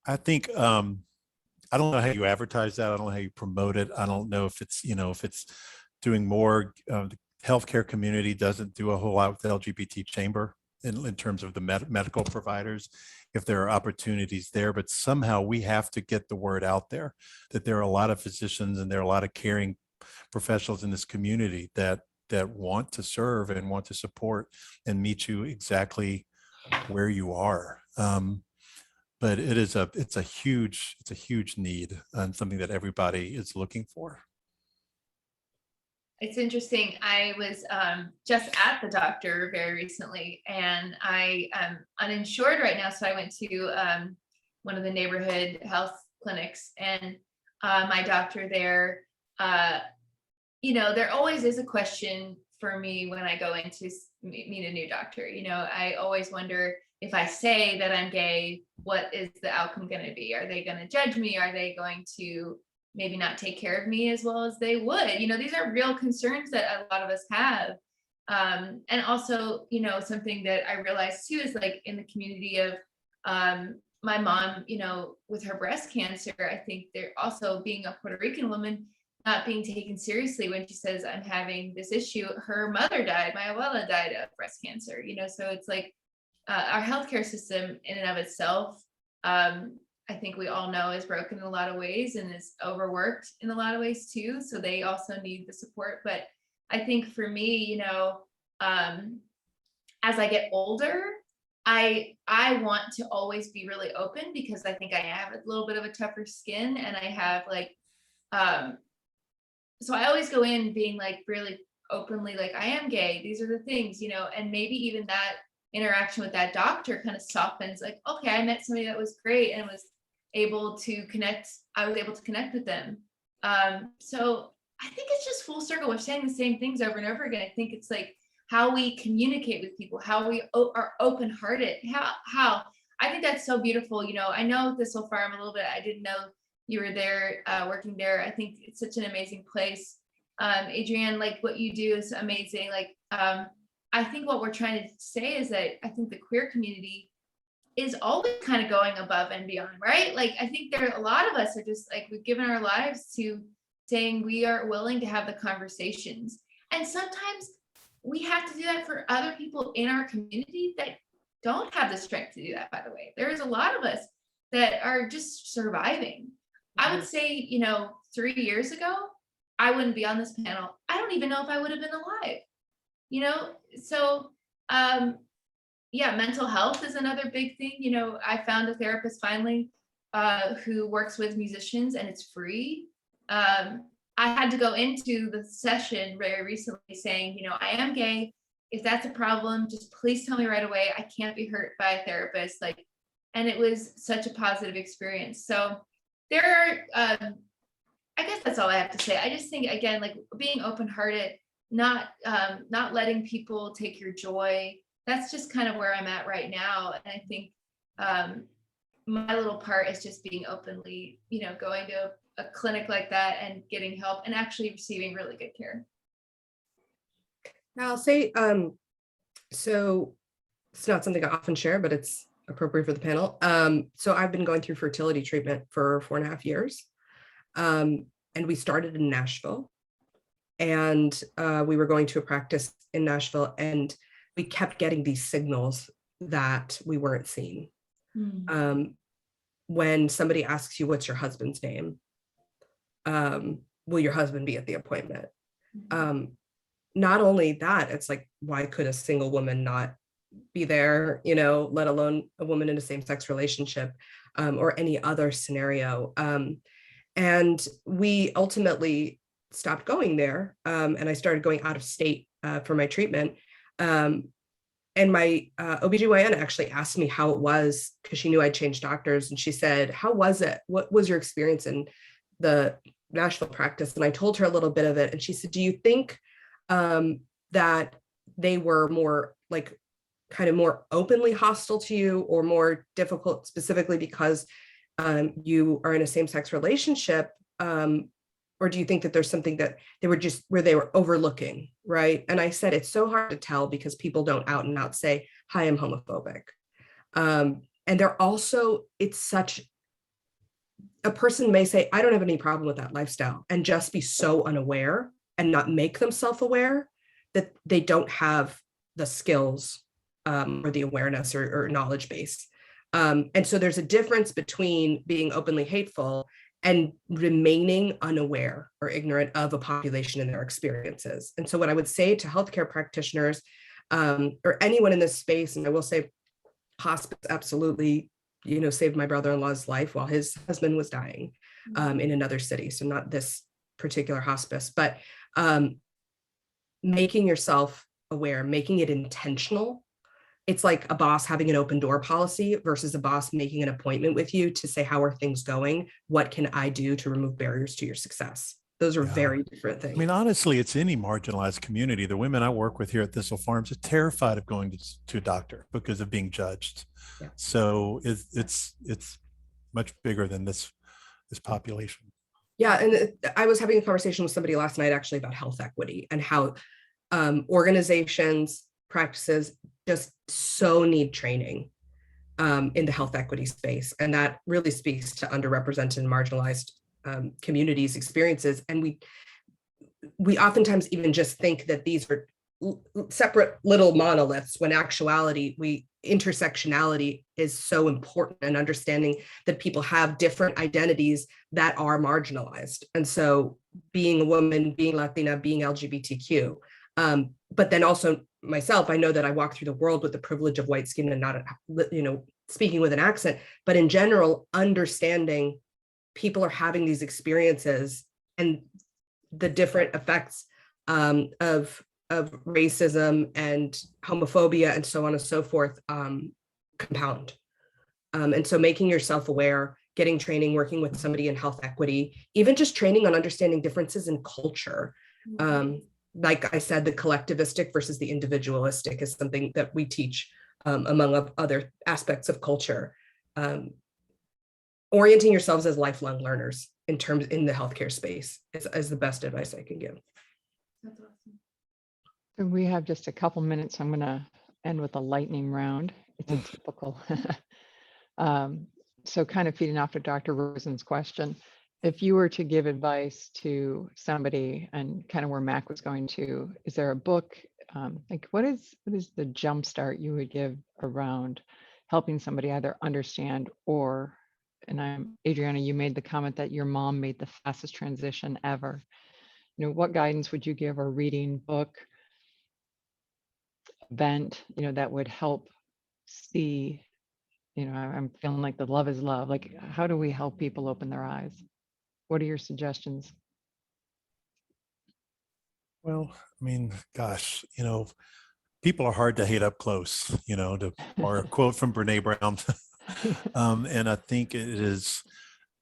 I think I don't know how you advertise that. I don't know how you promote it. I don't know if it's doing more. The healthcare community doesn't do a whole lot with the LGBT chamber in terms of the medical providers, if there are opportunities there, but somehow we have to get the word out there that there are a lot of physicians and there are a lot of caring professionals in this community that want to serve and want to support and meet you exactly where you are. But it's a huge need and something that everybody is looking for. It's interesting. I was just at the doctor very recently, and I am uninsured right now. So I went to one of the neighborhood health clinics, and my doctor there, there always is a question for me when I go in to meet a new doctor. I always wonder, if I say that I'm gay, what is the outcome going to be? Are they going to judge me? Are they going to maybe not take care of me as well as they would? These are real concerns that a lot of us have. And also, something that I realized too is, like, in the community of my mom, with her breast cancer, I think they're also, being a Puerto Rican woman, not being taken seriously when she says, I'm having this issue. Her mother died, my abuela died of breast cancer, so it's like our healthcare system in and of itself, I think we all know, is broken in a lot of ways and is overworked in a lot of ways too. So they also need the support. But I think for me, as I get older, I want to always be really open, because I think I have a little bit of a tougher skin, and I have so I always go in being like really openly, like, I am gay, these are the things, and maybe even that interaction with that doctor kind of softens, like, okay, I met somebody that was great and was able to connect. I was able to connect with them. So I think it's just full circle. We're saying the same things over and over again. I think it's like how we communicate with people, how we are open-hearted, how I think that's so beautiful. I know Thistle Farm a little bit. I didn't know you were there, working there. I think it's such an amazing place. Adrienne, like, what you do is amazing. Like, I think what we're trying to say is that I think the queer community is always kind of going above and beyond, right? Like, I think there are a lot of us are just like, we've given our lives to saying we are willing to have the conversations. And sometimes we have to do that for other people in our community that don't have the strength to do that, by the way. There's a lot of us that are just surviving. I would say, 3 years ago, I wouldn't be on this panel. I don't even know if I would have been alive. So mental health is another big thing. I found a therapist finally who works with musicians, and it's free. I had to go into the session very recently saying, I am gay. If that's a problem, just please tell me right away. I can't be hurt by a therapist. And it was such a positive experience. So there are, I guess that's all I have to say. I just think, again, like being open-hearted, not letting people take your joy. That's just kind of where I'm at right now. And I think my little part is just being openly, going to a clinic like that and getting help and actually receiving really good care. Now I'll say, so it's not something I often share, but it's appropriate for the panel. So I've been going through fertility treatment for 4.5 years. And we started in Nashville, and we were going to a practice in Nashville, and we kept getting these signals that we weren't seen. When somebody asks you, what's your husband's name? Will your husband be at the appointment? Not only that, it's like, why could a single woman not be there, let alone a woman in a same-sex relationship, or any other scenario. And we ultimately stopped going there, and I started going out of state for my treatment. And my OBGYN actually asked me how it was, because she knew I'd changed doctors. And she said, how was it? What was your experience in the Nashville practice? And I told her a little bit of it. And she said, do you think that they were more like kind of more openly hostile to you, or more difficult specifically because you are in a same-sex relationship? Or do you think that there's something that they were overlooking, right? And I said, it's so hard to tell because people don't out and out say, hi, I'm homophobic. And they're also, it's such, a person may say, I don't have any problem with that lifestyle, and just be so unaware and not make them self-aware that they don't have the skills or the awareness or knowledge base. And so there's a difference between being openly hateful and remaining unaware or ignorant of a population and their experiences. And so what I would say to healthcare practitioners or anyone in this space, and I will say hospice absolutely, saved my brother-in-law's life while his husband was dying in another city. So not this particular hospice, but making yourself aware, making it intentional. It's like a boss having an open door policy versus a boss making an appointment with you to say, how are things going? What can I do to remove barriers to your success? Those are very different things. I mean, honestly, it's any marginalized community. The women I work with here at Thistle Farms are terrified of going to a doctor because of being judged. Yeah. So it's much bigger than this population. Yeah, and I was having a conversation with somebody last night actually about health equity and how organizations, practices just so need training in the health equity space. And that really speaks to underrepresented and marginalized communities' experiences. And we oftentimes even just think that these are separate little monoliths, when actuality, intersectionality is so important, and understanding that people have different identities that are marginalized. And so being a woman, being Latina, being LGBTQ, but then also myself, I know that I walk through the world with the privilege of white skin and not, speaking with an accent, but in general, understanding people are having these experiences and the different effects of racism and homophobia and so on and so forth compound. And so making yourself aware, getting training, working with somebody in health equity, even just training on understanding differences in culture. Like I said, the collectivistic versus the individualistic is something that we teach among other aspects of culture. Orienting yourselves as lifelong learners in the healthcare space is the best advice I can give. That's awesome. So we have just a couple minutes. I'm going to end with a lightning round. It's a typical. So kind of feeding off of Dr. Rosen's question, if you were to give advice to somebody, and kind of where Mac was going to, is there a book, like what is the jump start you would give around helping somebody either understand or, and Adrianna, you made the comment that your mom made the fastest transition ever. What guidance would you give, or reading, book, event, that would help see, I'm feeling like the love is love. Like, how do we help people open their eyes? What are your suggestions? Well, I mean, gosh, people are hard to hate up close, to borrow a quote from Brene Brown. And I think it is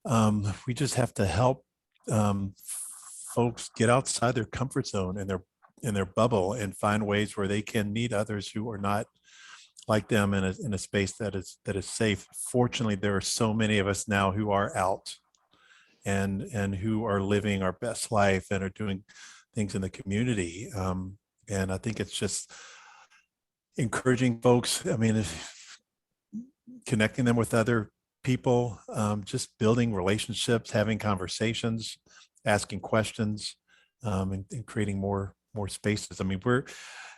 We just have to help folks get outside their comfort zone and their bubble and find ways where they can meet others who are not like them in a space that is safe. Fortunately, there are so many of us now who are out and who are living our best life and are doing things in the community. And I think it's just encouraging folks. I mean, connecting them with other people, just building relationships, having conversations, asking questions, and creating more spaces. I mean,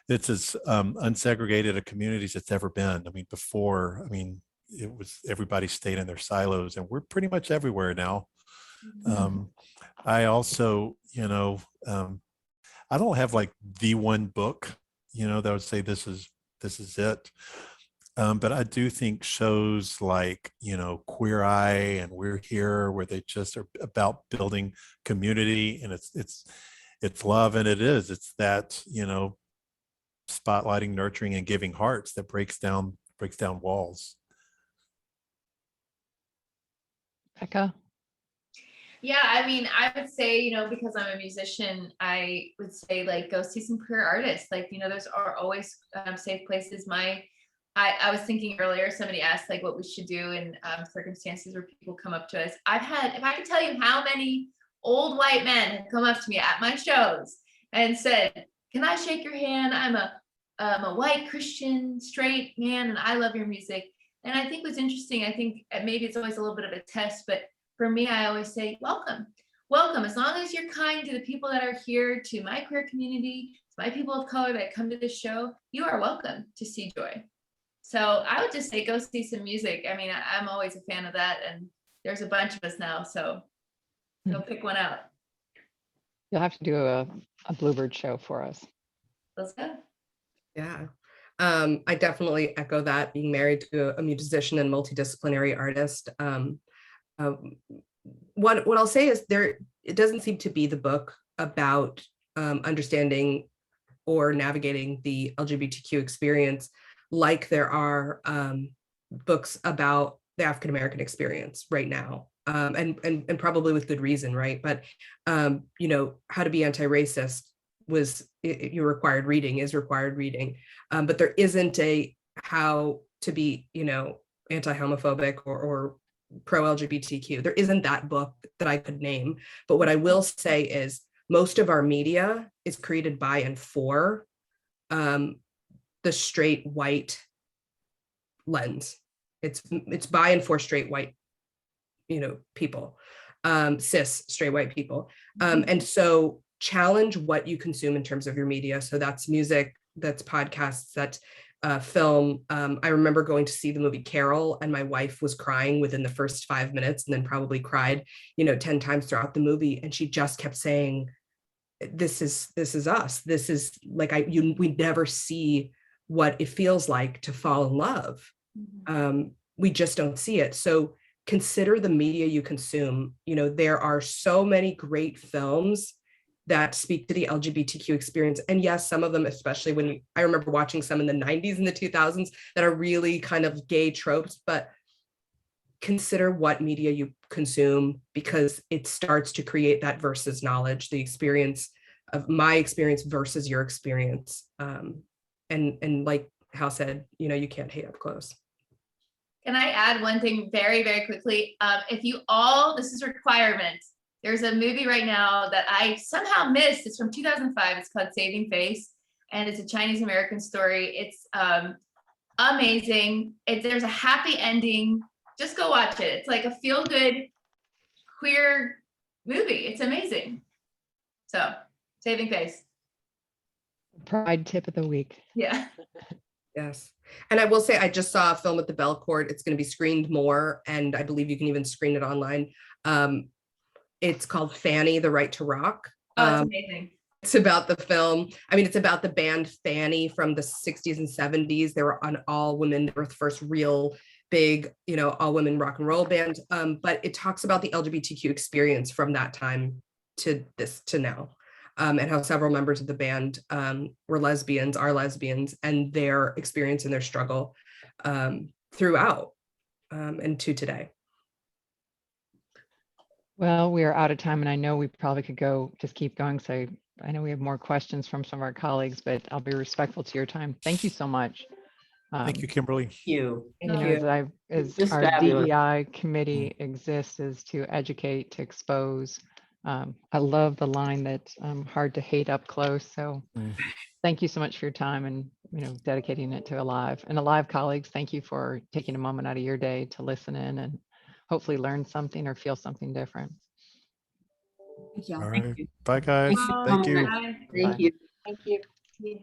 it's as unsegregated a community as it's ever been. I mean, before, I mean, it was everybody stayed in their silos, and we're pretty much everywhere now. I also, I don't have like the one book, that would say this is it. But I do think shows like, Queer Eye and We're Here, where they just are about building community, and it's love, and it's that, spotlighting, nurturing, and giving hearts that breaks down walls. Becca? Yeah, I mean, I would say, because I'm a musician, I would say like go see some queer artists. Like, those are always safe places. I was thinking earlier, somebody asked like what we should do in circumstances where people come up to us. If I could tell you how many old white men have come up to me at my shows and said, "Can I shake your hand? I'm a white Christian straight man and I love your music." And I think what's interesting, I think maybe it's always a little bit of a test, but for me, I always say, welcome. As long as you're kind to the people that are here, to my queer community, to my people of color that come to this show, you are welcome to see joy. So I would just say, go see some music. I mean, I'm always a fan of that. And there's a bunch of us now, so go pick one out. You'll have to do a Bluebird show for us. Let's go. Yeah. I definitely echo that, being married to a musician and multidisciplinary artist. What I'll say is it doesn't seem to be the book about understanding or navigating the LGBTQ experience like there are books about the African-American experience right now, and probably with good reason, right? But How to Be Anti-Racist is required reading, but there isn't a how to be anti-homophobic or pro-LGBTQ. There isn't that book that I could name. But what I will say is most of our media is created by and for the straight white lens. It's by and for straight white, people, cis straight white people. And so challenge what you consume in terms of your media. So that's music, that's podcasts, that's film. I remember going to see the movie Carol, and my wife was crying within the first 5 minutes, and then probably cried, 10 times throughout the movie. And she just kept saying, this is us. This is like, we never see what it feels like to fall in love. We just don't see it. So consider the media you consume. There are so many great films that speak to the LGBTQ experience. And yes, some of them, especially I remember watching some in the 90s and the 2000s that are really kind of gay tropes, but consider what media you consume, because it starts to create that versus knowledge, the experience of my experience versus your experience. And like Hal said, you can't hate up close. Can I add one thing very, very quickly? This is a requirement. There's a movie right now that I somehow missed. It's from 2005. It's called Saving Face, and it's a Chinese American story. It's amazing. There's a happy ending. Just go watch it. It's like a feel-good queer movie. It's amazing. So, Saving Face. Pride tip of the week. Yeah. Yes. And I will say, I just saw a film at the Belcourt. It's going to be screened more, and I believe you can even screen it online. It's called Fanny, The Right to Rock. Oh, it's amazing. It's about the film. I mean, it's about the band Fanny from the 60s and 70s. They were an all-women, they were the first real big, all-women rock and roll band. But it talks about the LGBTQ experience from that time to now. And how several members of the band are lesbians, and their experience and their struggle throughout and to today. Well, we are out of time, and I know we probably could go, just keep going. So I know we have more questions from some of our colleagues, but I'll be respectful to your time. Thank you so much. Thank you, Kimberly. You. You know, as Just our fabulous. DEI committee exists, is to educate, to expose. I love the line that hard to hate up close. So Mm. thank you so much for your time and, dedicating it to Alive. And Alive colleagues, thank you for taking a moment out of your day to listen in and hopefully learn something or feel something different. Thank y'all. All Thank right. you. Bye, guys. Thank you. Thank you. Bye. Thank you. Thank you. Yeah.